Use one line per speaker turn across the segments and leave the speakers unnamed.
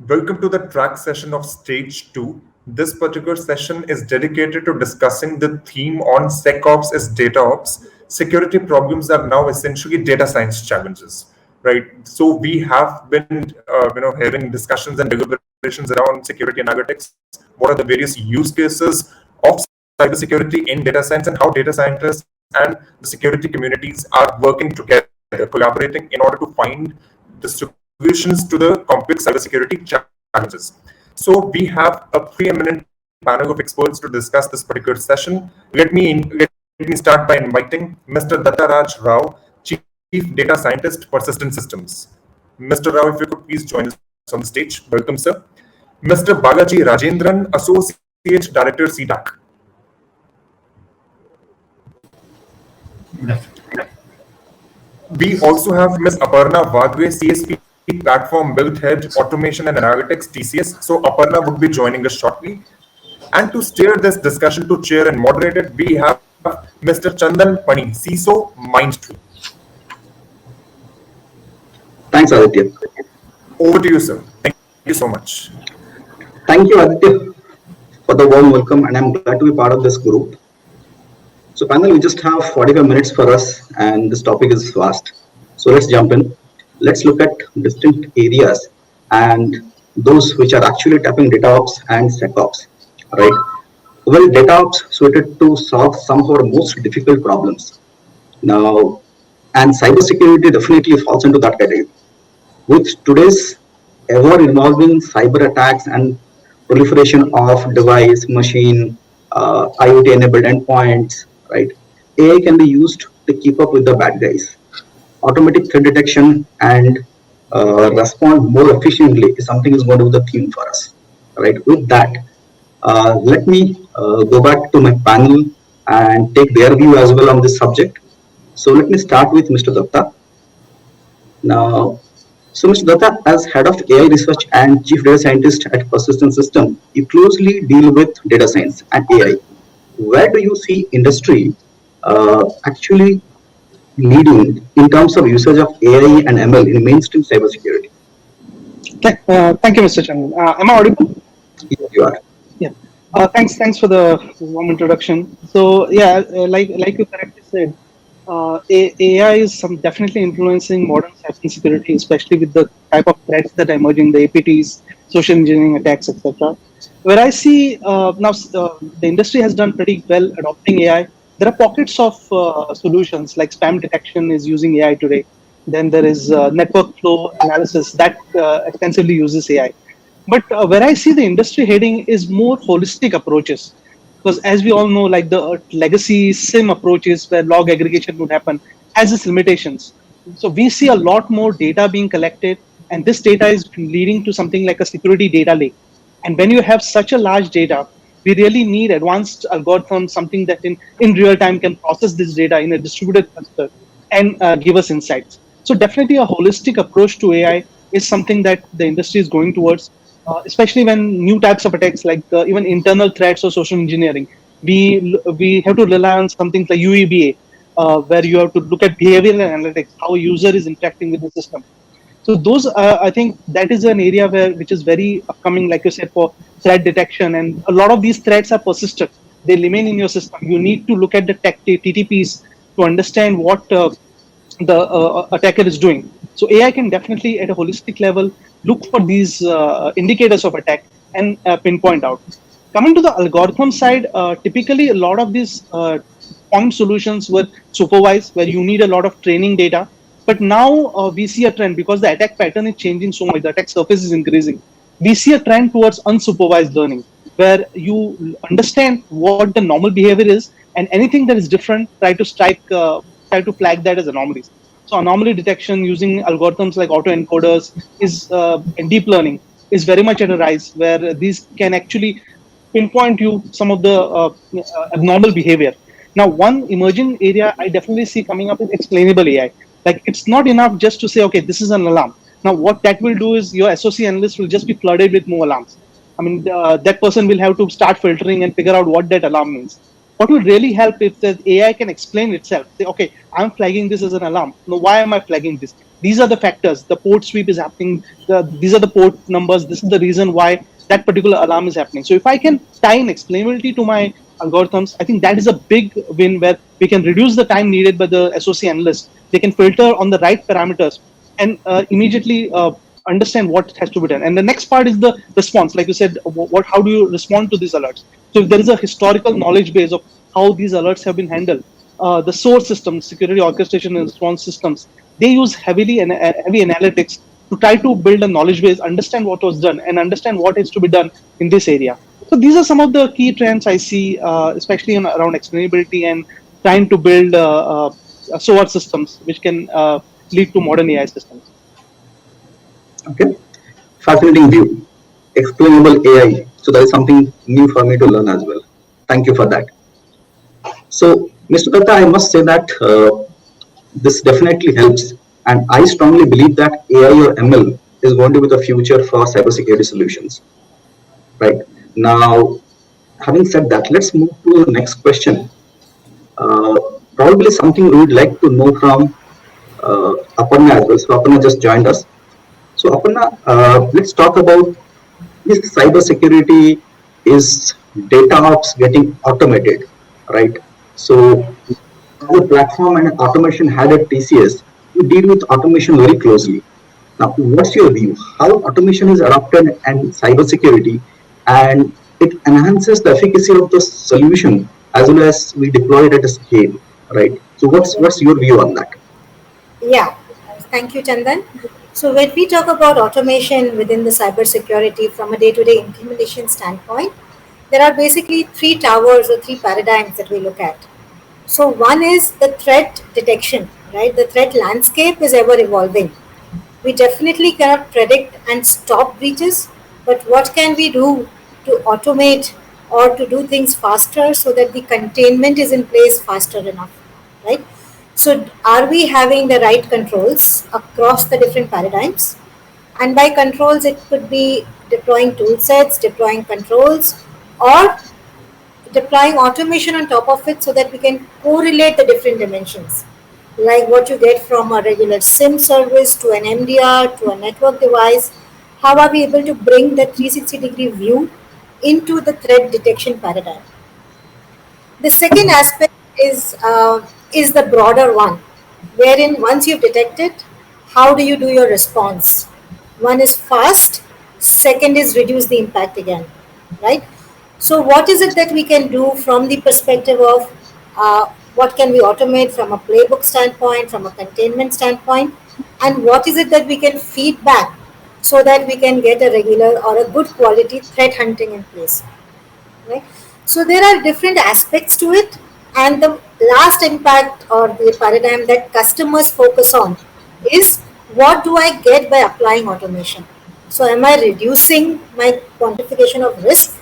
Welcome to the track session of Stage 2. This particular session is dedicated to discussing the theme on SecOps is DataOps. Security problems are now essentially data science challenges, right? So we have been, having discussions and deliberations around security analytics. What are the various use cases of cybersecurity in data science, and how data scientists and the security communities are working together, collaborating in order to find the solutions to the complex cybersecurity challenges. So we have a preeminent panel of experts to discuss this particular session. Let me start by inviting Mr. Dattaraj Rao, Chief Data Scientist, Persistent Systems. Mr. Rao, if you could please join us on the stage. Welcome, sir. Mr. Balaji Rajendran, Associate Director, CDAC. We also have Ms. Aparna Vadwe, CSP Platform Build Head, Automation and Analytics, TCS. So Aparna would be joining us shortly. And to steer this discussion, to chair and moderate it, we have Mr. Chandan Pani, CISO, Mindtree.
Thanks, Aditya.
Over to you, sir. Thank you so much.
Thank you, Aditya, for the warm welcome, and I'm glad to be part of this group. So, panel, we just have 45 minutes for us, and this topic is vast. So, let's jump in. Let's look at distinct areas and those which are actually tapping DataOps and SecOps, right? Well, DataOps suited to solve some of our most difficult problems. Now, and cybersecurity definitely falls into that category. With today's ever-evolving cyber attacks and proliferation of device, machine, IoT-enabled endpoints, right? AI can be used to keep up with the bad guys. Automatic threat detection and respond more efficiently is something is going to be the theme for us, right? With that, let me go back to my panel and take their view as well on this subject. So let me start with Mr. Datta. Now, so Mr. Datta, as head of AI research and chief data scientist at Persistent System, you closely deal with data science and AI. Where do you see industry actually leading in terms of usage of AI and ML in mainstream cybersecurity?
Thank you, Mr. Chandan. Am I audible?
Yes, you are.
Yeah. Thanks for the warm introduction. So yeah, like you correctly said, AI is definitely influencing modern cybersecurity, especially with the type of threats that are emerging, the APTs, social engineering attacks, etc. Where I see now the industry has done pretty well adopting AI. There are pockets of solutions like spam detection is using AI today. Then there is network flow analysis that extensively uses AI. But where I see the industry heading is more holistic approaches, because as we all know, like the legacy SIM approaches where log aggregation would happen has its limitations. So we see a lot more data being collected, and this data is leading to something like a security data lake. And when you have such a large data, we really need advanced algorithms, something that in real time can process this data in a distributed cluster and give us insights. So definitely a holistic approach to AI is something that the industry is going towards, especially when new types of attacks like even internal threats or social engineering. We have to rely on something like UEBA, where you have to look at behavioral analytics, how a user is interacting with the system. So those, I think, that is an area which is very upcoming, like you said, for threat detection. And a lot of these threats are persistent; they remain in your system. You need to look at the TTPs to understand what the attacker is doing. So AI can definitely, at a holistic level, look for these indicators of attack and pinpoint out. Coming to the algorithm side, typically a lot of these point solutions were supervised, where you need a lot of training data. But now we see a trend, because the attack pattern is changing so much, the attack surface is increasing. We see a trend towards unsupervised learning, where you understand what the normal behavior is, and anything that is different, try to flag that as anomalies. So anomaly detection using algorithms like autoencoders and deep learning is very much at a rise, where these can actually pinpoint you some of the abnormal behavior. Now, one emerging area I definitely see coming up is explainable AI. Like, it's not enough just to say, okay, this is an alarm. Now, what that will do is your SOC analyst will just be flooded with more alarms. I mean, that person will have to start filtering and figure out what that alarm means. what would really help if the AI can explain itself. Say, okay, I'm flagging this as an alarm. No, why am I flagging this? These are the factors. The port sweep is happening. These are the port numbers. This is the reason why that particular alarm is happening. So if I can tie in explainability to my algorithms, I think that is a big win where we can reduce the time needed by the SOC analyst. They can filter on the right parameters and immediately understand what has to be done. And the next part is the response. Like you said, how do you respond to these alerts? So if there is a historical knowledge base of how these alerts have been handled, the source systems, security orchestration and response systems, they use heavy analytics to try to build a knowledge base, understand what was done, and understand what is to be done in this area. So these are some of the key trends I see, especially around explainability and trying to build SOAR systems, which can lead to modern AI systems.
Okay, fascinating view. Explainable AI. So that is something new for me to learn as well. Thank you for that. So, Mr. Datta, I must say that this definitely helps, and I strongly believe that AI or ML is going to be the future for cybersecurity solutions. Right now, having said that, let's move to the next question. Probably something we would like to know from Aparna as well. So Aparna just joined us. So Aparna, let's talk about this cybersecurity is data ops getting automated, right? So as a platform and automation head at TCS, you deal with automation very closely. Now, what's your view? How automation is adopted and cybersecurity, and it enhances the efficacy of the solution as well as we deploy it at a scale, right? So, what's your view on that?
Yeah, thank you, Chandan. So when we talk about automation within the cybersecurity from a day-to-day implementation standpoint, there are basically three towers or three paradigms that we look at. So one is the threat detection, right? The threat landscape is ever evolving. We definitely cannot predict and stop breaches, but what can we do to automate or to do things faster so that the containment is in place faster enough, right? So are we having the right controls across the different paradigms? And by controls, it could be deploying tool sets, deploying controls, or deploying automation on top of it so that we can correlate the different dimensions. Like what you get from a regular SIM service to an MDR to a network device. How are we able to bring the 360-degree view into the threat detection paradigm? The second aspect is the broader one, wherein once you've detected, how do you do your response? One is fast, second is reduce the impact again, right? So what is it that we can do from the perspective of what can we automate from a playbook standpoint, from a containment standpoint, and what is it that we can feed back so that we can get a regular or a good quality threat hunting in place, right? So there are different aspects to it, and the last impact or the paradigm that customers focus on is what do I get by applying automation? So am I reducing my quantification of risk?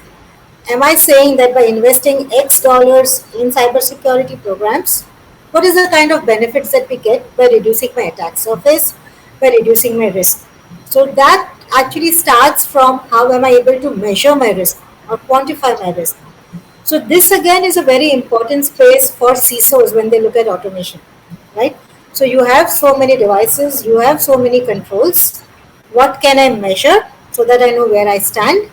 Am I saying that by investing X dollars in cybersecurity programs, what is the kind of benefits that we get by reducing my attack surface, by reducing my risk? So that actually starts from how am I able to measure my risk or quantify my risk. So this again is a very important space for CISOs when they look at automation, right? So you have so many devices, you have so many controls. What can I measure so that I know where I stand?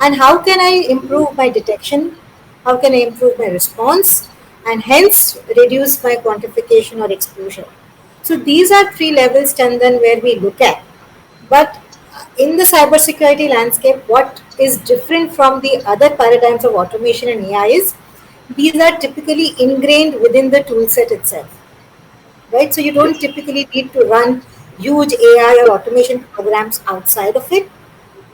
And how can I improve my detection? How can I improve my response? And hence reduce my quantification or exposure. So these are three levels, Chandan, where we look at. But in the cybersecurity landscape, what is different from the other paradigms of automation and AI is these are typically ingrained within the toolset itself, right? So you don't typically need to run huge AI or automation programs outside of it.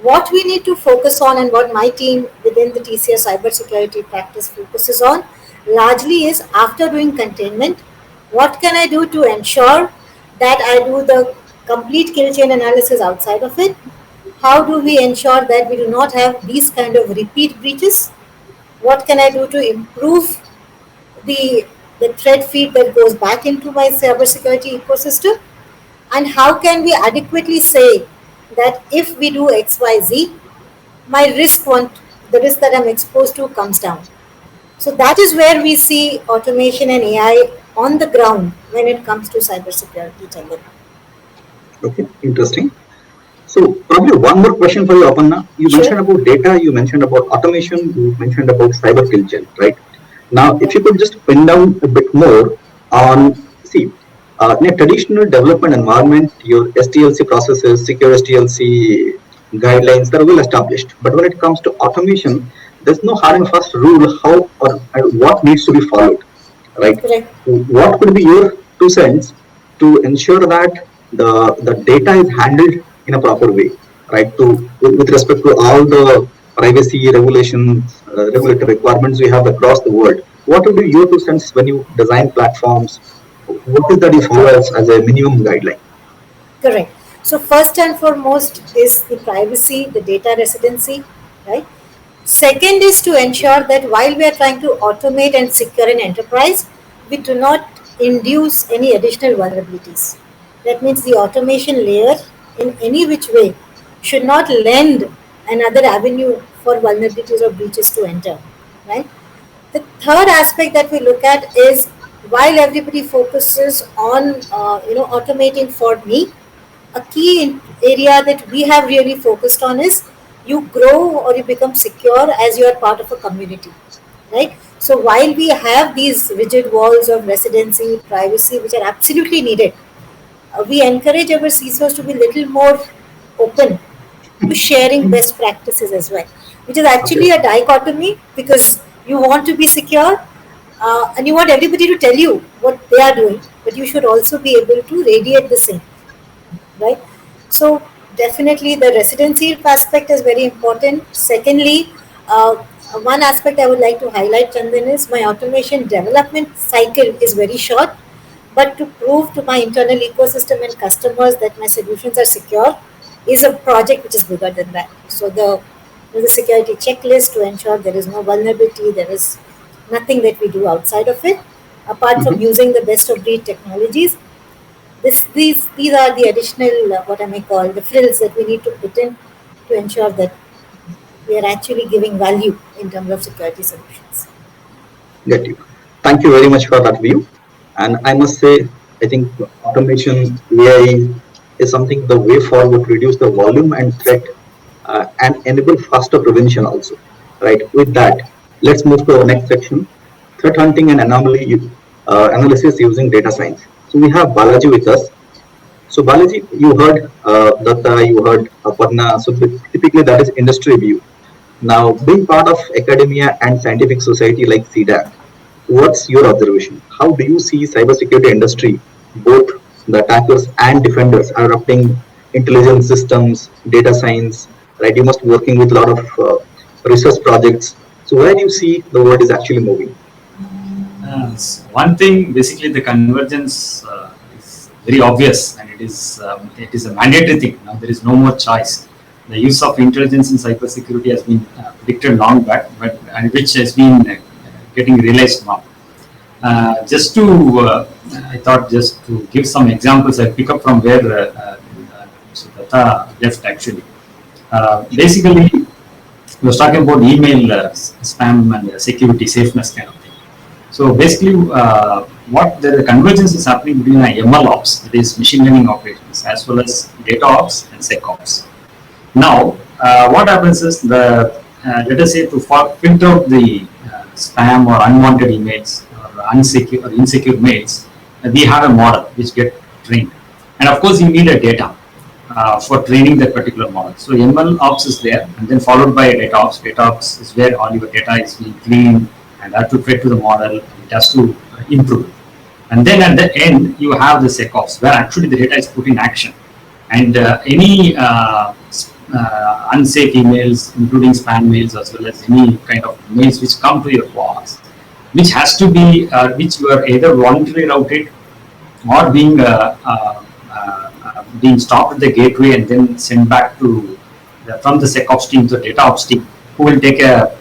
What we need to focus on and what my team within the TCS cybersecurity practice focuses on largely is after doing containment, what can I do to ensure that I do the complete kill chain analysis outside of it? How do we ensure that we do not have these kind of repeat breaches? What can I do to improve the, the threat feed that goes back into my cybersecurity ecosystem? And how can we adequately say that if we do XYZ, my risk the risk that I'm exposed to comes down, So that is where we see automation and AI on the ground when it comes to cybersecurity, Chandan.
Okay, interesting. So probably one more question for you, Aparna. You
Sure.
mentioned about data, you mentioned about automation, you mentioned about cyber culture, right? Now, if you could just pin down a bit more on, see, in a traditional development environment, your STLC processes, secure STLC guidelines, they're well established. But when it comes to automation, there's no hard and fast rule how or what needs to be followed, right?
Correct.
What could be your 2 cents to ensure that the data is handled in a proper way, right? With respect to all the privacy regulations, regulatory requirements we have across the world. What would be your 2 cents when you design platforms? What is that you follow as a minimum guideline?
Correct. So first and foremost is the privacy, the data residency, right? Second is to ensure that while we are trying to automate and secure an enterprise, we do not induce any additional vulnerabilities. That means the automation layer in any which way should not lend another avenue for vulnerabilities or breaches to enter, right? The third aspect that we look at is while everybody focuses on automating for me, a key area that we have really focused on is you grow or you become secure as you are part of a community, right? So while we have these rigid walls of residency, privacy, which are absolutely needed, we encourage our CISOs to be little more open to sharing best practices as well, which is actually a dichotomy because you want to be secure and you want everybody to tell you what they are doing, but you should also be able to radiate the same, right? So definitely the residency aspect is very important. Secondly, one aspect I would like to highlight, Chandan, is my automation development cycle is very short, but to prove to my internal ecosystem and customers that my solutions are secure is a project which is bigger than that. So there's a security checklist to ensure there is no vulnerability, there is nothing that we do outside of it, apart from using the best of breed technologies. These are the additional what I may call the frills that we need to put in to ensure that we are actually giving value in terms of security solutions.
Get you. Thank you very much for that view. And I must say, I think automation, AI is something the way forward to reduce the volume and threat and enable faster prevention also. Right. With that, let's move to our next section: threat hunting and anomaly analysis using data science. So we have Balaji with us. So Balaji, you heard Datta, you heard Aparna. So typically that is industry view. Now, being part of academia and scientific society like CDAC, what's your observation? How do you see cybersecurity industry, both the attackers and defenders, are adopting intelligence systems, data science, right? You must be working with a lot of research projects. So where do you see the world is actually moving?
One thing, basically, the convergence is very obvious, and it is a mandatory thing. Now there is no more choice. The use of intelligence in cybersecurity has been predicted long back, and which has been getting realized now. I thought just to give some examples, I pick up from where Mr. Datta left actually. Basically, he was talking about email spam and security safeness kind of thing. So basically, what the convergence is happening between ML ops, that is machine learning operations, as well as data ops and SecOps. Now, what happens is let us say to filter out the spam or unwanted emails or insecure mails, we have a model which get trained, and of course you need a data for training that particular model. So ML ops is there, and then followed by data ops. Data ops is where all your data is being cleaned and have to fit to the model. It has to improve, and then at the end you have the SecOps, where actually the data is put in action, and any unsafe emails, including spam mails, as well as any kind of mails which come to your box, which has to be, which you are either voluntarily routed or being stopped at the gateway and then sent back to from the SecOps team to the data ops team, who will take a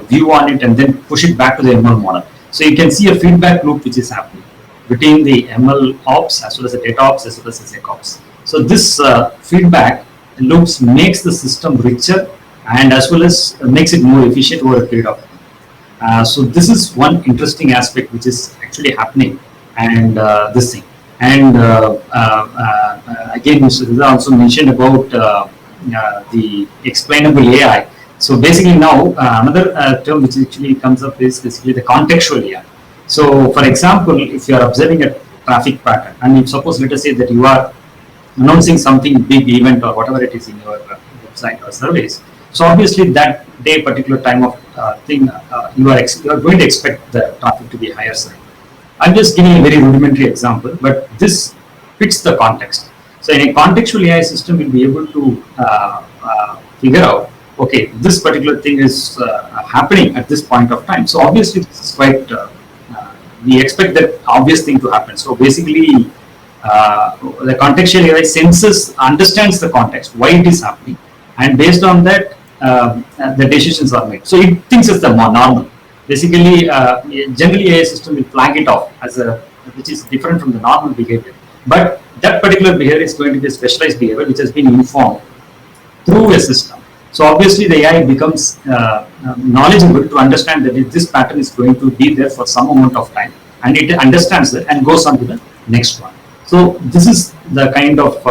view on it and then push it back to the ML model. So you can see a feedback loop which is happening between the ML ops as well as the data ops as well as the SecOps. So this feedback loops makes the system richer and as well as makes it more efficient over a period of time. So this is one interesting aspect which is actually happening, and this thing. And again, Mr. Rida also mentioned about the explainable AI. So basically now another term which actually comes up is basically the contextual AI. So for example, if you are observing a traffic pattern, and if suppose let us say that you are announcing something big event or whatever it is in your website or service, so obviously that day particular time of thing you are going to expect the traffic to be higher side. I'm just giving a very rudimentary example, but this fits the context. So in a contextual AI system, we'll be able to figure out, okay, this particular thing is happening at this point of time. So obviously, this is quite, we expect that obvious thing to happen. So basically, the contextual AI senses, understands the context, why it is happening, and based on that, the decisions are made. So it thinks it's the normal. Basically, generally AI system will flag it off as a, which is different from the normal behavior. But that particular behavior is going to be a specialized behavior which has been informed through a system. So obviously the AI becomes knowledgeable to understand that this pattern is going to be there for some amount of time, and it understands it and goes on to the next one. So this is the kind of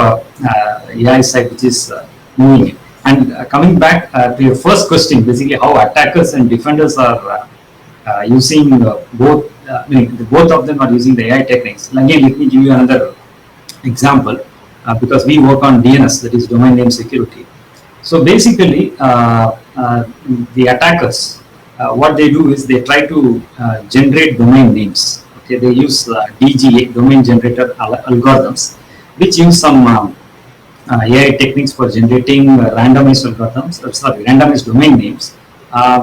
AI side which is moving it. And coming back to your first question, basically how attackers and defenders are using both, both of them are using the AI techniques. And again, let me give you another example because we work on DNS, that is domain name security. So basically, the attackers, what they do is they try to generate domain names. Okay, they use DGA, domain generator algorithms, which use some AI techniques for generating randomized algorithms, randomized domain names,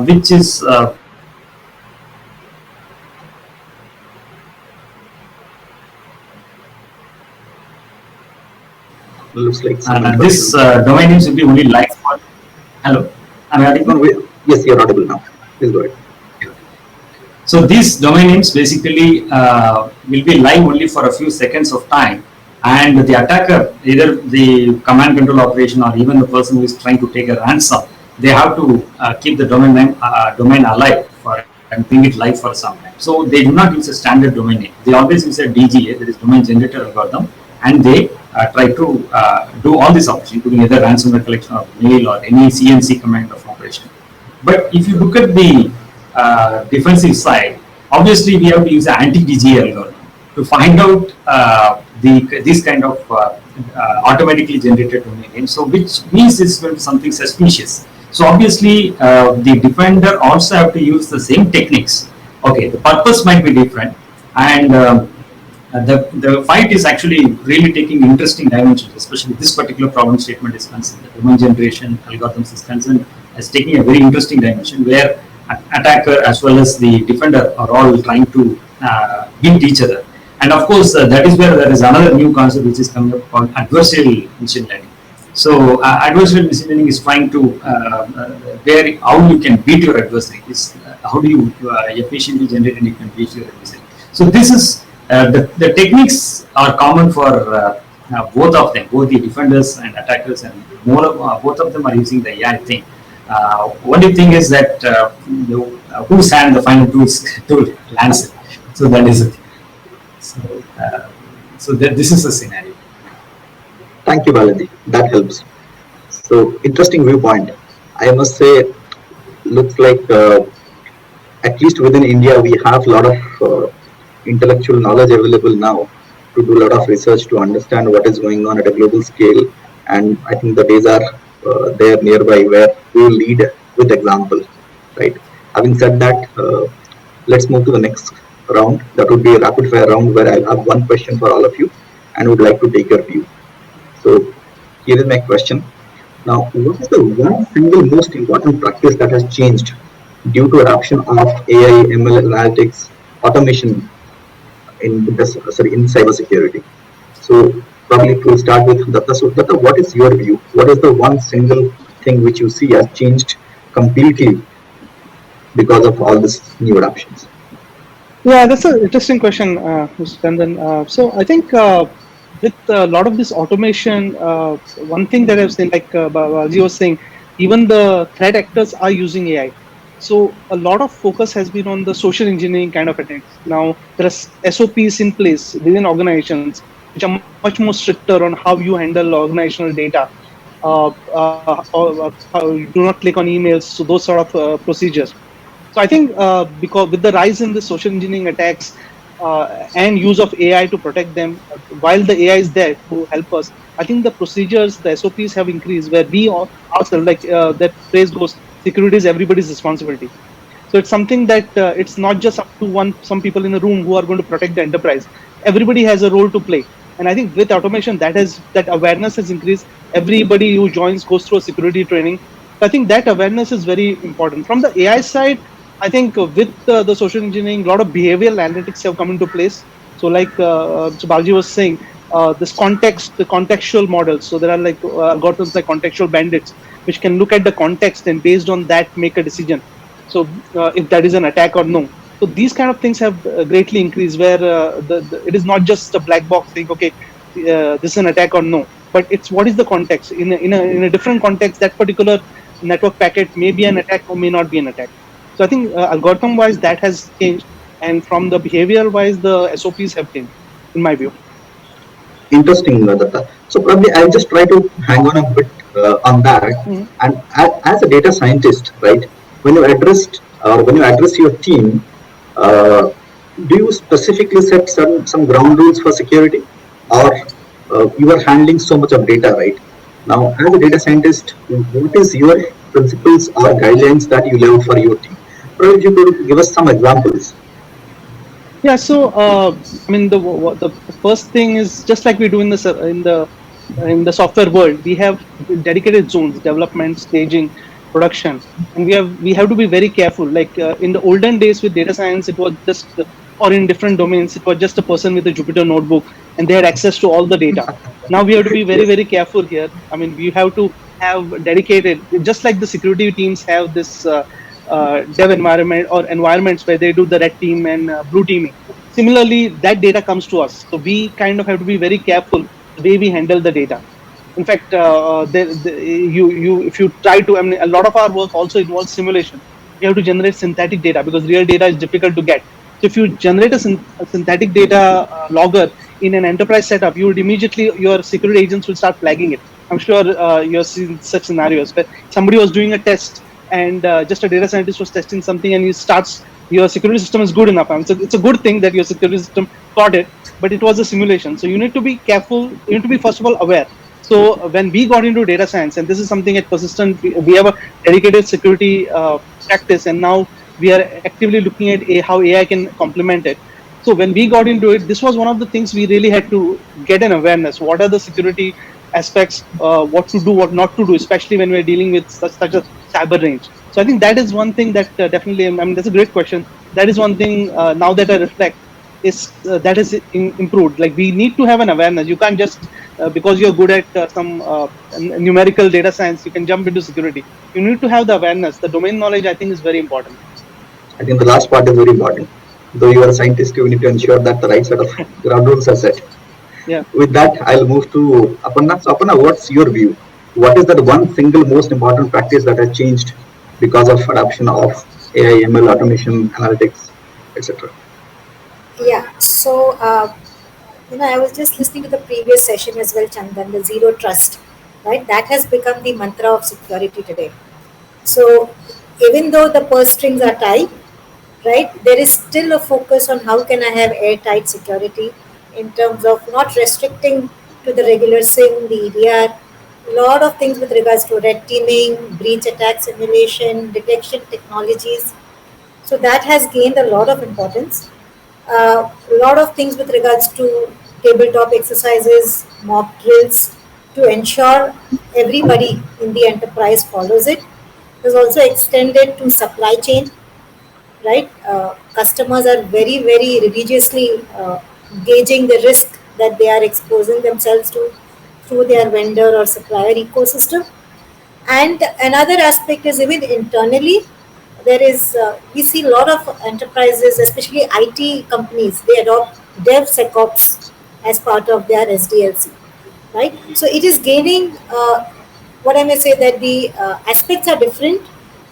which is
Looks like
this domain names will be only live for. Hello, am I audible?
Yes, you're audible now. Please go ahead.
So these domain names basically will be live only for a few seconds of time, and the attacker, either the command control operation or even the person who is trying to take a ransom, they have to keep the domain name domain alive for and bring it live for some time. So they do not use a standard domain name. They always use a DGA, that is domain generator algorithm, and they try to do all these operations, including either ransomware collection or mail or any CNC command of operation. But if you look at the defensive side, obviously we have to use an anti-DGA algorithm to find out these kind of automatically generated domain names. So which means it's going to be something suspicious. So obviously the defender also have to use the same techniques. Okay, the purpose might be different, and the fight is actually really taking interesting dimensions, especially this particular problem statement is concerned. The domain generation algorithms is concerned as taking a very interesting dimension where attacker as well as the defender are all trying to beat each other. And of course, that is where there is another new concept which is coming up called adversarial machine learning. So adversarial machine learning is trying to where how you can beat your adversary. Is how do you efficiently generate and you can beat your adversary. So this is the techniques are common for both of them, both the defenders and attackers, and both of them are using the AI thing. Only thing is that whose hand the final tool lands it. So that is it. So this is the scenario.
Thank you, Balaji. That helps. So interesting viewpoint. I must say, looks like at least within India we have a lot of intellectual knowledge available now to do a lot of research to understand what is going on at a global scale. And I think the days are there nearby where we will lead with example, right? Having said that, let's move to the next round. That would be a rapid fire round where I have one question for all of you and would like to take your view. So here is my question. Now, what is the one single most important practice that has changed due to adoption of AI, ML analytics, automation in cybersecurity? So probably we'll start with Datta. So Datta, what is your view? What is the one single thing which you see has changed completely because of all these new adoptions?
Yeah, that's an interesting question, Mr. Chandan. So I think with a lot of this automation, one thing that I've seen, like Balaji was saying, even the threat actors are using AI. So a lot of focus has been on the social engineering kind of attacks. Now there are SOPs in place within organizations which are much more stricter on how you handle organizational data. Do not click on emails. So those sort of procedures. So I think because with the rise in the social engineering attacks and use of AI to protect them, while the AI is there to help us, I think the procedures, the SOPs have increased where we ourselves, like that phrase goes, security is everybody's responsibility. So it's something that it's not just up to some people in the room who are going to protect the enterprise. Everybody has a role to play, and I think with automation that awareness has increased. Everybody who joins goes through a security training. So I think that awareness is very important. From the AI side, I think with the social engineering, a lot of behavioral analytics have come into place. So like so Balji was saying, this the contextual models. So there are like algorithms like contextual bandits, which can look at the context and based on that make a decision. So if that is an attack or no. So these kind of things have greatly increased, where it is not just a black box saying, okay, this is an attack or no, but it's what is the context. In a different context, that particular network packet may be an attack or may not be an attack. So I think algorithm wise that has changed, and from the behavioral wise the SOPs have changed, in my view.
Interesting, Datta. So probably I'll just try to hang on a bit on that.
Mhm.
And as a data scientist, right, when you address your team, uh, do you specifically set some ground rules for security, or you are handling so much of data, right? Now, as a data scientist, what is your principles or guidelines that you love for your team? Or if you could give us some examples.
Yeah, so I mean the first thing is just like we do in the software world. We have dedicated zones: development, staging, production, and we have to be very careful. Like in the olden days with data science, it was just or in different domains, it was just a person with a Jupyter notebook, and they had access to all the data. Now we have to be very
Yes.
very careful here. I mean, we have to have dedicated, just like the security teams have this. Dev environment or environments where they do the red team and blue teaming. Similarly, that data comes to us, so we kind of have to be very careful the way we handle the data. In fact, if you try to, I mean, a lot of our work also involves simulation. You have to generate synthetic data because real data is difficult to get. So if you generate a synthetic data logger in an enterprise setup, you would immediately, your security agents will start flagging it. I'm sure you've seen such scenarios where somebody was doing a test and just a data scientist was testing something and he starts, your security system is good enough. I mean, it's a good thing that your security system caught it, but it was a simulation. So you need to be careful. You need to be, first of all, aware. So when we got into data science, and this is something at Persistent, we have a dedicated security practice, and now we are actively looking at how AI can complement it. So when we got into it, this was one of the things we really had to get an awareness. What are the security aspects? What to do, what not to do, especially when we're dealing with such a cyber range. So I think that is one thing that definitely. I mean, that's a great question. That is one thing. Now that I reflect, is that is improved. Like we need to have an awareness. You can't just because you're good at some numerical data science, you can jump into security. You need to have the awareness. The domain knowledge, I think, is very important.
I think the last part is very important. Though you are a scientist, you need to ensure that the right set of ground rules are set.
Yeah.
With that, I'll move to Aparna. So, Aparna, what's your view? What is that one single most important practice that has changed because of adoption of AI, ML, automation, analytics, etc.?
Yeah. So, I was just listening to the previous session as well, Chandan, the zero trust, right? That has become the mantra of security today. So, even though the purse strings are tight, right, there is still a focus on how can I have airtight security in terms of not restricting to the regular SIM, the EDR, a lot of things with regards to red teaming, breach attack simulation, detection technologies. So that has gained a lot of importance. A lot of things with regards to tabletop exercises, mock drills to ensure everybody in the enterprise follows it. It is also extended to supply chain, right? Customers are very, very religiously gauging the risk that they are exposing themselves to through their vendor or supplier ecosystem. And another aspect is even internally, there is we see a lot of enterprises, especially IT companies, they adopt DevSecOps as part of their SDLC, right? So it is gaining. What I may say that the aspects are different,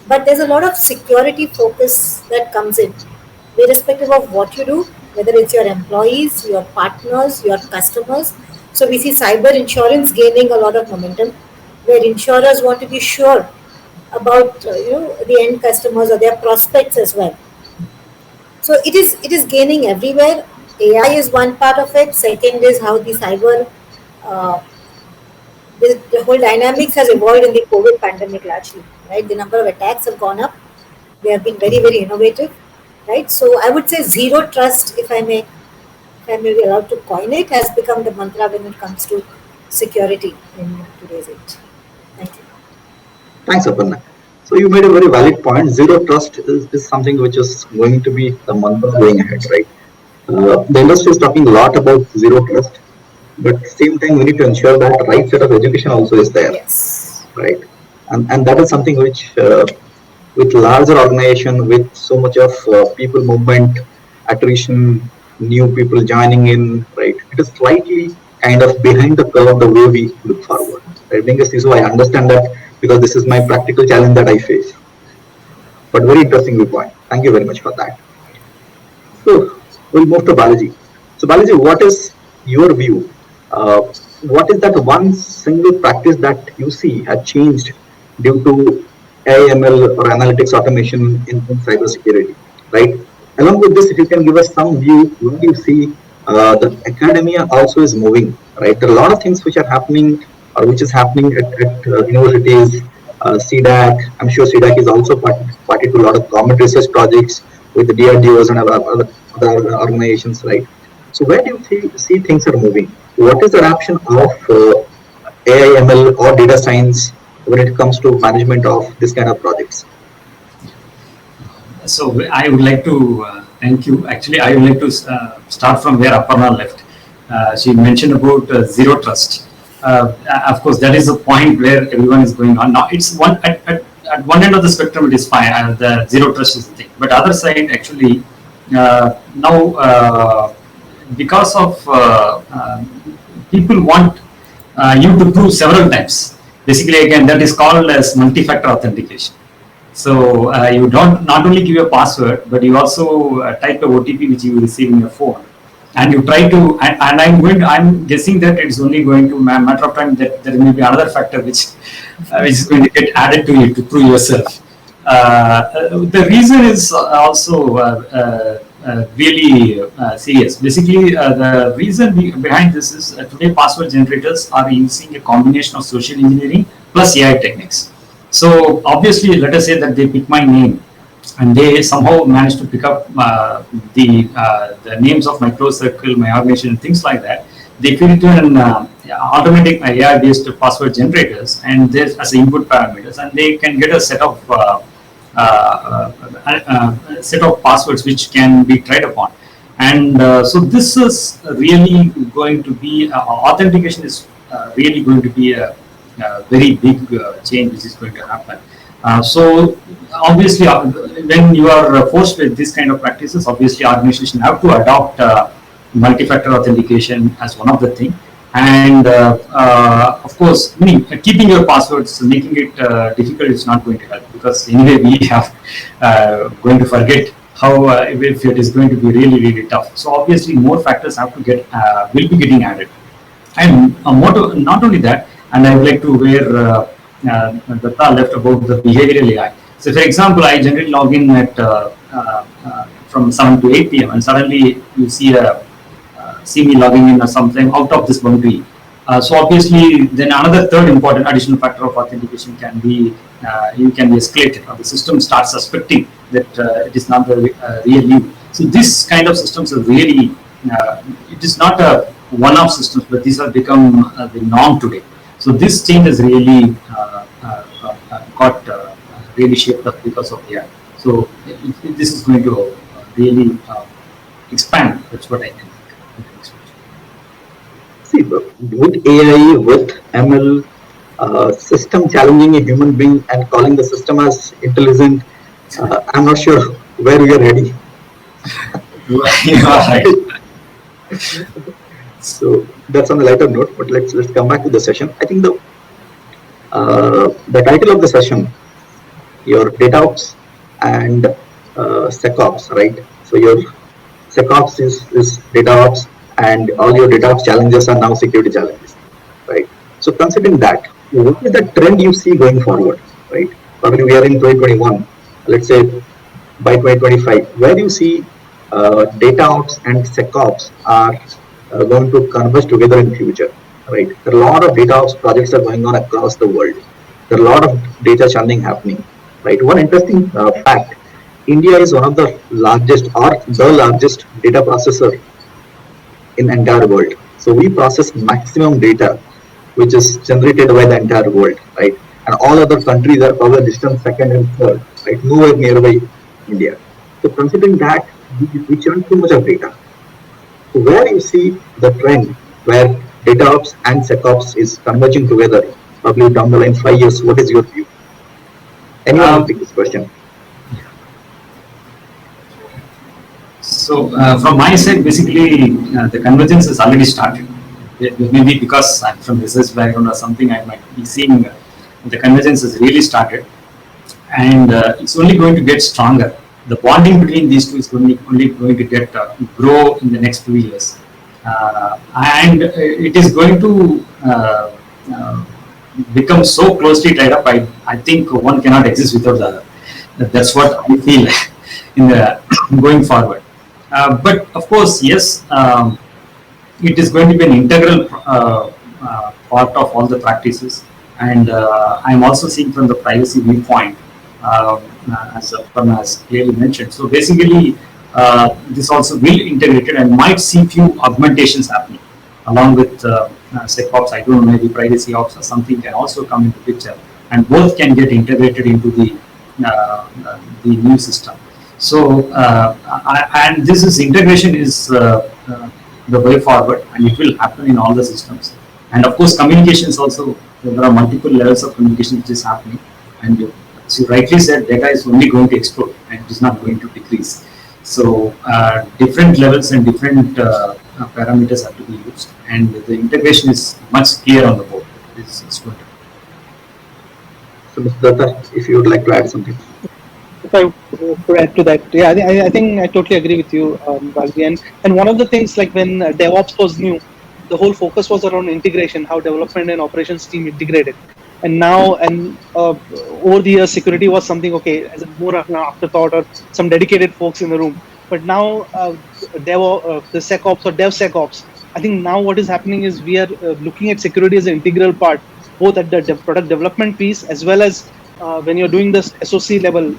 but there's a lot of security focus that comes in, irrespective of what you do, whether it's your employees, your partners, your customers. So we see cyber insurance gaining a lot of momentum, where insurers want to be sure about the end customers or their prospects as well. So it is gaining everywhere. AI is one part of it. Second is how the cyber uh, the whole dynamics has evolved in the COVID pandemic largely, right? The number of attacks have gone up. They have been very, very innovative, right? So I would say zero trust, if I may be allowed to coin it, has become the mantra when it comes to security in today's age. Thank you.
Thanks, Aparna. So you made a very valid point. Zero trust is something which is going to be the mantra going ahead, right? The industry is talking a lot about zero trust, but at the same time, we need to ensure that right set of education also is there,
Yes.
right? And that is something which, with larger organization, with so much of people movement, attrition, new people joining in, right? It is slightly kind of behind the curve the way we look forward. Right? Being a CISO, I understand that because this is my practical challenge that I face. But very interesting viewpoint. Thank you very much for that. So we'll move to Balaji. So Balaji, what is your view? What is that one single practice that you see has changed due to AIML or analytics automation in cybersecurity, right? Along with this, if you can give us some view, where do you see the academia also is moving, right? There are a lot of things which are happening or which is happening at universities, CDAC. I'm sure CDAC is also party to a lot of government research projects with the DRDOs and other organizations, right? So where do you see things are moving? What is the adoption of AI, ML or data science when it comes to management of this kind of projects?
So I would like to thank you. Actually, I would like to start from where Aparna left. She mentioned about zero trust. Of course, that is the point where everyone is going on. Now, it's one at one end of the spectrum, it is fine. The zero trust is the thing. But other side, actually, now because of people want you to prove several times. Basically, again, that is called as multi-factor authentication. So you don't not only give your password, but you also type the OTP which you receive in your phone, and you try to. And I'm guessing that it's only going to matter of time that there may be another factor which is going to get added to you to prove yourself. The reason is also really serious. Basically, the reason behind this is today password generators are using a combination of social engineering plus AI techniques. So obviously, let us say that they pick my name, and they somehow manage to pick up the names of my close circle, my organization, and things like that. They feed it to an automatic AI-based password generators, and there's as input parameters, and they can get a set of passwords which can be tried upon. And so this is really going to be authentication is really going to be a very big change which is going to happen. So obviously, when you are forced with this kind of practices, obviously organizations have to adopt multi-factor authentication as one of the things. And of course, keeping your passwords, making it difficult is not going to help, because anyway we are going to forget how if it is going to be really, really tough. So obviously, more factors have to will be getting added. And not only that, and I would like to where Datta left about the behavioral AI. So for example, I generally log in at from 7 to 8 p.m. and suddenly you see me logging in or something out of this boundary. So obviously, then another third important additional factor of authentication can be escalated, or the system starts suspecting that it is not the real you. So this kind of systems are really it is not a one-off systems, but these have become the norm today. So this change has really got really shaped up because of AI. So this is going to really expand. That's what I think.
See, with AI, with ML, system challenging a human being and calling the system as intelligent, I'm not sure where we are ready.
You are right.
So that's on the lighter note, but let's come back to the session. I think the title of the session your DataOps and SecOps, right? So your SecOps is DataOps, and all your DataOps challenges are now security challenges, right? So considering that, what is the trend you see going forward, right? Probably we are in 2021. Let's say by 2025, where you see DataOps and SecOps are going to converge together in future, right? There are a lot of DataOps projects are going on across the world. There are a lot of data churning happening, right? One interesting fact: India is one of the largest or the largest data processor in the entire world. So we process maximum data which is generated by the entire world, right? And all other countries are probably distant second and third, right? Nowhere nearby India. So considering that, we churn too much of data. So where you see the trend where DataOps and SecOps is converging together, probably down the line 5 years, what is your view? Anyone will take this question?
So from my side, basically, the convergence has already started. Maybe because I'm from research background or something, I might be seeing the convergence has really started, and it's only going to get stronger. The bonding between these two is only going to get grow in the next 2 years, and it is going to become so closely tied up. I think one cannot exist without the other. That's what I feel in the going forward. But of course, yes, it is going to be an integral part of all the practices. And I'm also seeing from the privacy viewpoint, as Aparna has clearly mentioned. So basically, this also will integrate it and might see few augmentations happening along with SecOps. I don't know, maybe privacy ops or something can also come into picture, and both can get integrated into the new system. So and this integration is the way forward, and it will happen in all the systems. And of course, communications also, there are multiple levels of communication which is happening, and as you rightly said, data is only going to explode and it is not going to decrease. So different levels and different parameters have to be used, and the integration is much clear on the board. It's going to.
So Mr. Datta, if you would like to add something.
If I could add to that, yeah, I think I totally agree with you, Balji. And one of the things, like when DevOps was new, the whole focus was around integration, how development and operations team integrated. And now, over the years, security was something, okay, as a more of an afterthought or some dedicated folks in the room. But now, the SecOps or DevSecOps, I think now what is happening is we are looking at security as an integral part, both at the product development piece as well as when you're doing this SOC level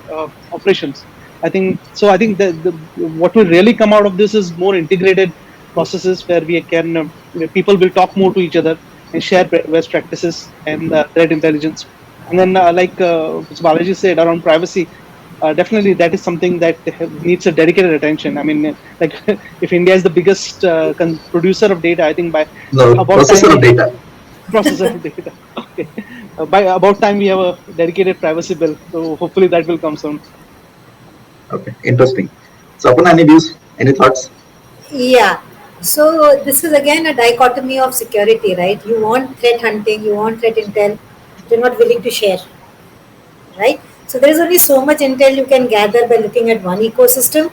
operations. I think that what will really come out of this is more integrated processes where we can where people will talk more to each other and share best practices and threat intelligence. And then like Balaji said around privacy, definitely that is something that needs a dedicated attention. I mean, like if India is the biggest producer of data, I think
processor of data.
Processor of data. Okay. By about time we have a dedicated privacy bill, so hopefully that will come soon.
Okay, interesting. So Aparna, any views, any thoughts?
Yeah. So this is again a dichotomy of security, right? You want threat hunting, you want threat intel, you're not willing to share, right? So there is only so much intel you can gather by looking at one ecosystem.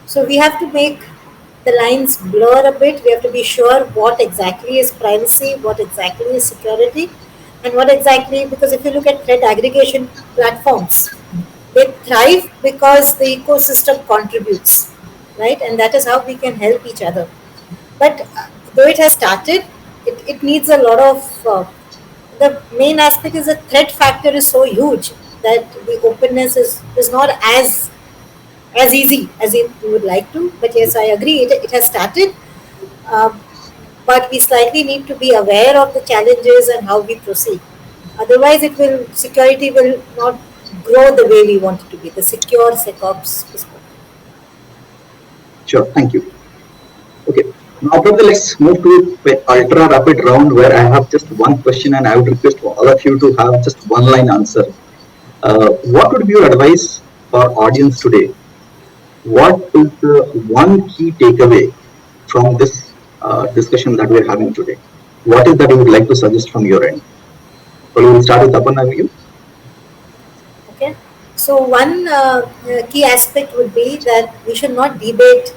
So we have to make the lines blur a bit. We have to be sure what exactly is privacy, what exactly is security, and what exactly, because if you look at threat aggregation platforms, they thrive because the ecosystem contributes, right? And that is how we can help each other. But though it has started, it needs a lot of, the main aspect is the threat factor is so huge that the openness is not as easy as we would like to. But yes, I agree, it has started. But we slightly need to be aware of the challenges and how we proceed. Otherwise, security will not grow the way we want it to be, the secure SecOps perspective.
Sure, thank you. Okay, now probably let's move to ultra rapid round where I have just one question and I would request for all of you to have just one line answer. What would be your advice for audience today? What is the one key takeaway from this discussion that we're having today? What is that you would like to suggest from your end? Well, we will start with Aparna. You.
Okay. So one key aspect would be that we should not debate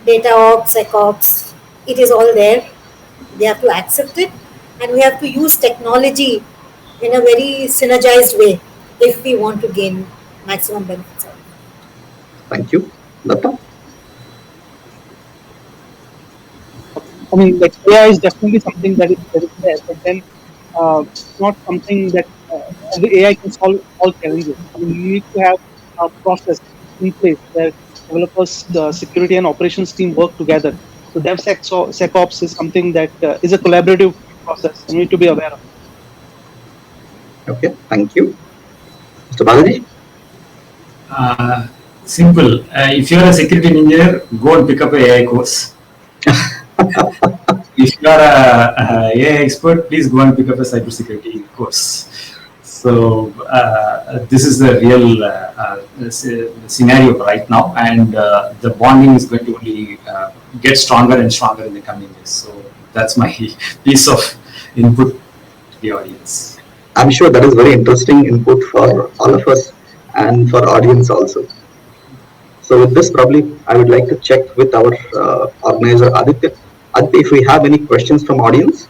data ops, SecOps. It is all there. We have to accept it, and we have to use technology in a very synergized way if we want to gain maximum benefits out of it.
Thank you. Datta?
I mean, like AI is definitely something that is there, but then it's not something that every AI can solve all challenges. I mean, you need to have a process in place where developers, the security and operations team work together. So DevSecOps is something that is a collaborative process. You need to be aware of.
Okay, thank you. Mr. Balaji?
Simple. If you're a security engineer, go and pick up a AI course. If you are a AI expert, please go and pick up a cybersecurity course. So this is the real scenario right now, and the bonding is going to only get stronger and stronger in the coming years. So that's my piece of input to the audience.
I'm sure that is very interesting input for all of us and for audience also. So with this, probably I would like to check with our organizer Aditya. Aditya, if we have any questions from audience.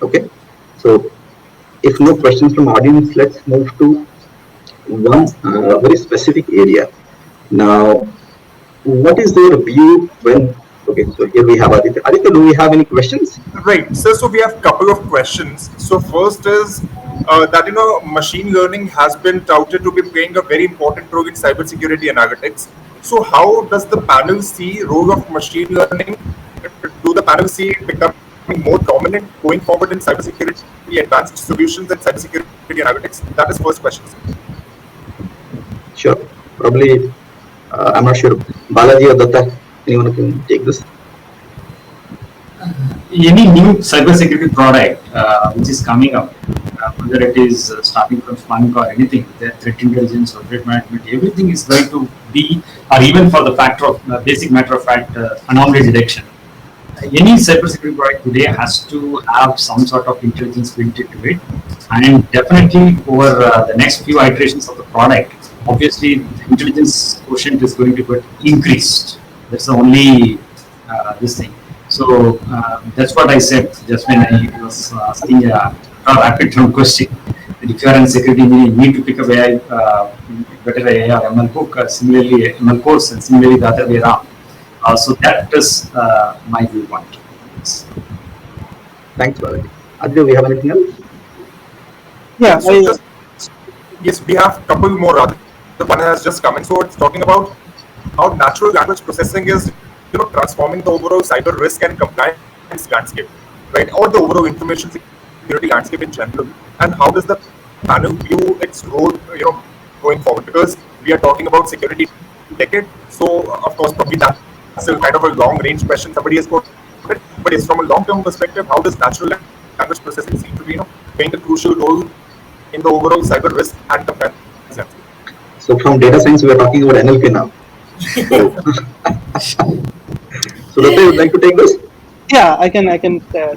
Okay, so if no questions from audience, let's move to one very specific area. Now, what is their view when? Okay, so here we have Aditya. Aditya, do we have any questions?
Right. So we have a couple of questions. So first is that machine learning has been touted to be playing a very important role in cybersecurity analytics. So how does the panel see role of machine learning? Do the panel see it becoming more dominant going forward in cybersecurity advanced solutions and cybersecurity analytics? That is first question.
Sure. Probably, I'm not sure. Balaji or Datta, anyone can take this.
Any new cybersecurity product which is coming up, whether it is starting from Splunk or anything, the threat intelligence or threat management, everything is going to be, or even for the factor of basic matter of fact, anomaly detection. Any cybersecurity product today has to have some sort of intelligence built into it, and definitely over the next few iterations of the product, obviously the intelligence quotient is going to get increased. That's the only this thing. So that's what I said just when I was asking a rapid term question. That if you are in security engineering, you need to pick up AI, better AI or ML book, similarly ML course, and similarly the other way around. So that is my viewpoint.
Thanks, Balaji. Aditya, we have anything else?
Yeah,
Yes, we have a couple more. The one has just come in. So it's talking about how natural language processing is transforming the overall cyber risk and compliance landscape, right? Or the overall information security landscape in general. And how does the panel view its role, going forward? Because we are talking about security decade. So of course, probably that's still kind of a long range question somebody has put. But it's from a long term perspective, how does natural language processing seem to be, playing a crucial role in the overall cyber risk and compliance landscape?
So from data science, we are talking about NLP now. So Datta, would like to take this?
Yeah, I can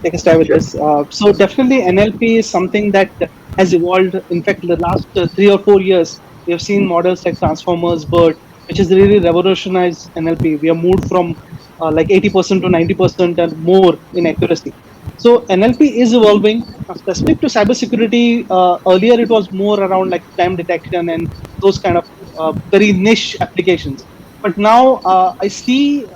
take a stab at this. So definitely NLP is something that has evolved. In fact, the last 3 or 4 years, we have seen models like Transformers, BERT, which has really revolutionized NLP. We have moved from like 80% to 90% and more in accuracy. So NLP is evolving. Specific to cybersecurity, earlier it was more around like crime detection and those kind of very niche applications. But now I see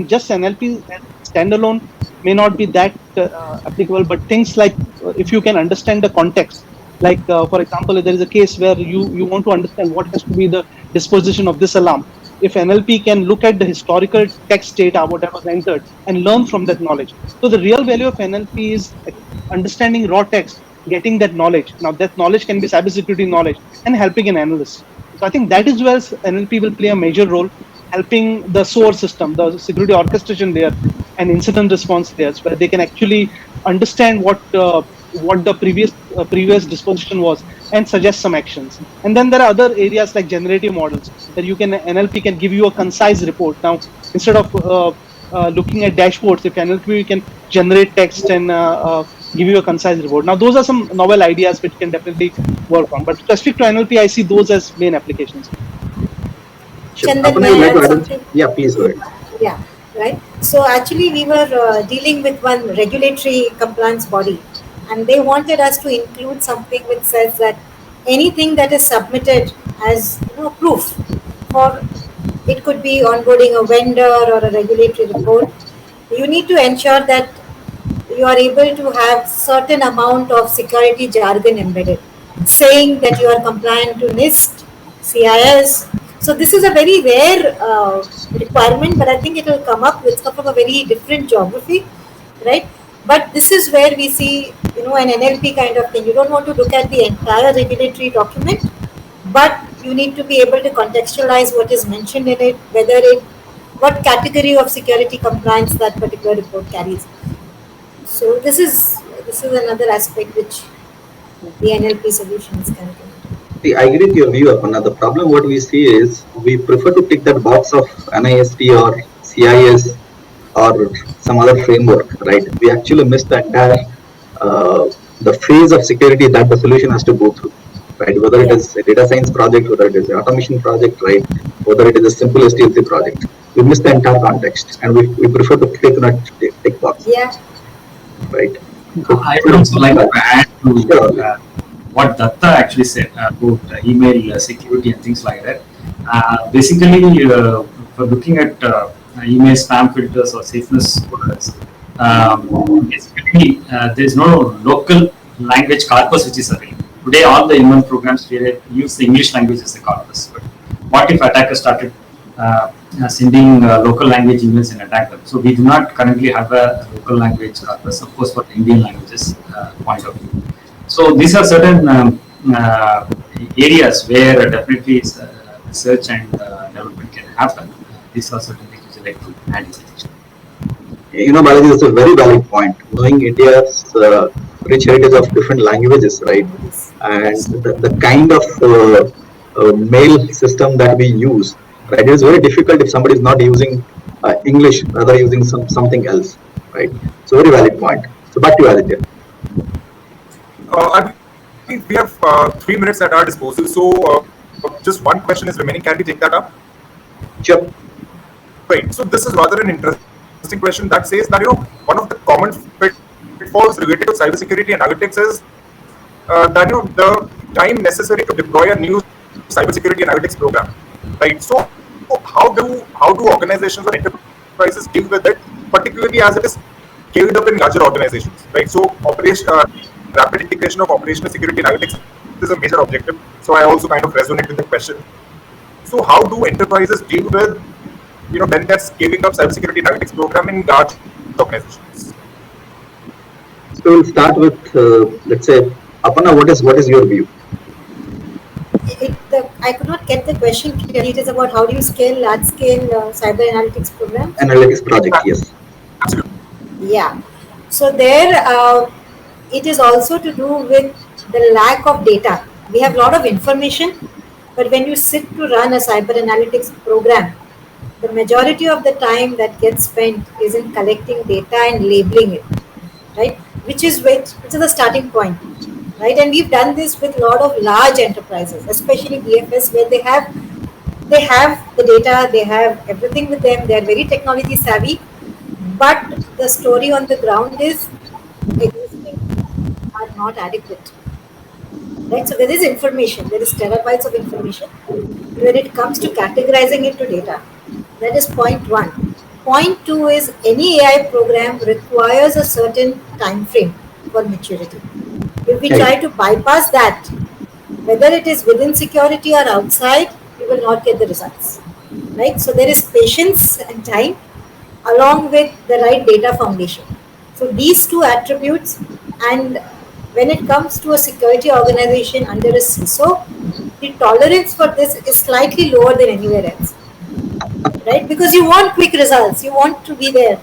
just NLP standalone may not be that applicable, but things like if you can understand the context, like for example, if there is a case where you want to understand what has to be the disposition of this alarm. If NLP can look at the historical text data, whatever was entered, and learn from that knowledge. So the real value of NLP is understanding raw text, getting that knowledge. Now that knowledge can be cybersecurity knowledge and helping an analyst. So I think that is where NLP will play a major role, helping the SOAR system, the security orchestration layer, and incident response layers, where they can actually understand what the previous disposition was and suggest some actions. And then there are other areas like generative models that NLP can give you a concise report. Now, instead of looking at dashboards, if NLP can generate text and give you a concise report. Now, those are some novel ideas which can definitely work on. But specific to NLP, I see those as main applications.
Sure.
Chandan,
Aparna,
may
you'd
I
like to
add
add
something?
Yeah, please go ahead.
Yeah, right. So actually, we were dealing with one regulatory compliance body, and they wanted us to include something which says that anything that is submitted as proof for, it could be onboarding a vendor or a regulatory report, you need to ensure that you are able to have certain amount of security jargon embedded, saying that you are compliant to NIST, CIS. So this is a very rare requirement, but I think it will come up. It's come from a very different geography, right? But this is where we see, an NLP kind of thing. You don't want to look at the entire regulatory document, but you need to be able to contextualize what is mentioned in it, what category of security compliance that particular report carries. So this is another aspect which the NLP solutions can do.
See, I agree with your view, Aparna. The problem what we see is we prefer to tick that box of NIST or CIS or some other framework, right? We actually miss the entire the phase of security that the solution has to go through, right? Whether it is a data science project, whether it is an automation project, right? Whether it is a simple SDLC project, we miss the entire context, and we prefer to click on that tick box,
Yeah.
right?
I would also like to add to what Datta actually said about email security and things like that. Basically, for looking at email spam filters or safeness scores, basically there is no local language corpus which is available. Today, all the email programs use the English language as the corpus. But what if attackers started sending local language emails and attack them? So we do not currently have a local language corpus, of course, for the Indian languages point of view. So these are certain areas where definitely research and development can happen. These are certain things which I like to add in suggestion.
Balaji, that's a very valid point. Knowing India's rich heritage of different languages, right? And the kind of mail system that we use, right? It is very difficult if somebody is not using English, rather using something else, right? So very valid point. So back to you, Aditya.
I think we have 3 minutes at our disposal, so just one question is remaining. Can we take that up?
Sure.
Right. So this is rather an interesting question that says that one of the common pitfalls related to cybersecurity and analytics is that the time necessary to deploy a new cybersecurity analytics program. Right. So how do organizations or enterprises deal with it, particularly as it is scaled up in larger organizations? Right. So rapid integration of operational security analytics is a major objective. So I also kind of resonate with the question. So how do enterprises deal with when they're scaling up cybersecurity analytics program in large organizations?
So we'll start with let's say, Aparna, what is your view?
I could not get the question clearly. It is about how do you scale large-scale cyber analytics programs?
Analytics project, yes.
Absolutely.
Yeah. So there, it is also to do with the lack of data. We have a lot of information, but when you sit to run a cyber analytics program, the majority of the time that gets spent is in collecting data and labeling it, right? Which is the starting point, right? And we've done this with a lot of large enterprises, especially BFS, where they have the data, they have everything with them, they are very technology savvy, but the story on the ground is existing are not adequate. Right? So there is information, there is terabytes of information. When it comes to categorizing it to data, that is point one. Point two is any AI program requires a certain time frame for maturity. If we try to bypass that, whether it is within security or outside, we will not get the results. Right? So there is patience and time along with the right data foundation. So these two attributes, and when it comes to a security organization under a CISO, the tolerance for this is slightly lower than anywhere else. Right? Because you want quick results, you want to be there.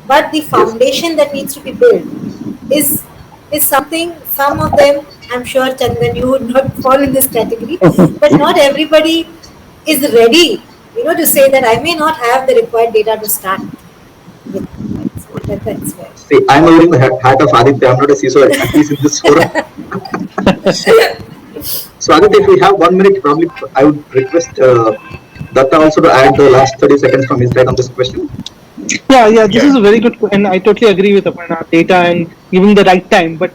But the foundation that needs to be built is something, some of them, I'm sure, Chandan, you would not fall in this category, but not everybody is ready, to say that I may not have the required data to start. That's right.
See, I'm wearing the hat of Aditya. I'm not a CISO, at least in this forum. So Aditya, if we have 1 minute, probably I would request Datta also to add the last 30 seconds from his side on this question.
Yeah, this
Yeah.
is a very good, and I totally agree with Aparna. Data and giving the right time, but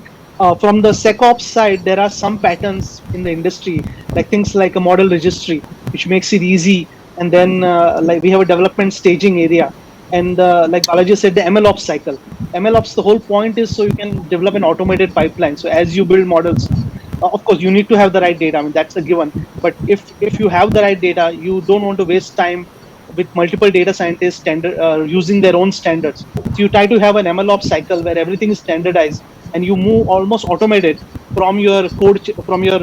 from the SecOps side, there are some patterns in the industry, like things like a model registry, which makes it easy, and then like we have a development staging area, and like Balaji said, the MLOps cycle. MLOps, the whole point is so you can develop an automated pipeline. So as you build models, of course, you need to have the right data. I mean, that's a given. But if you have the right data, you don't want to waste time with multiple data scientists using their own standards. So you try to have an MLOps cycle where everything is standardized and you move almost automated from your from your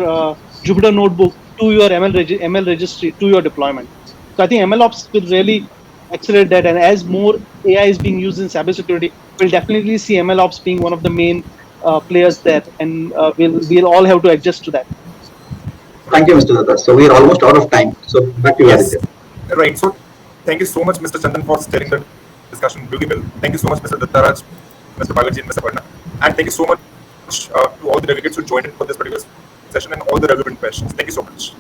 Jupyter notebook to your ML registry to your deployment. So I think MLOps will really accelerate that. And as more AI is being used in cybersecurity, we'll definitely see MLOps being one of the main players there, and we'll all have to adjust to that.
Thank you, Mr. Datta. So we are almost out of time. So back to you,
Yes.
Aditya.
Right. So thank you so much, Mr. Chandan, for steering the discussion really well. Thank you so much, Mr. Dattaraj, Mr. Balaji, and Mr. Aparna. And thank you so much to all the delegates who joined in for this particular session and all the relevant questions. Thank you so much.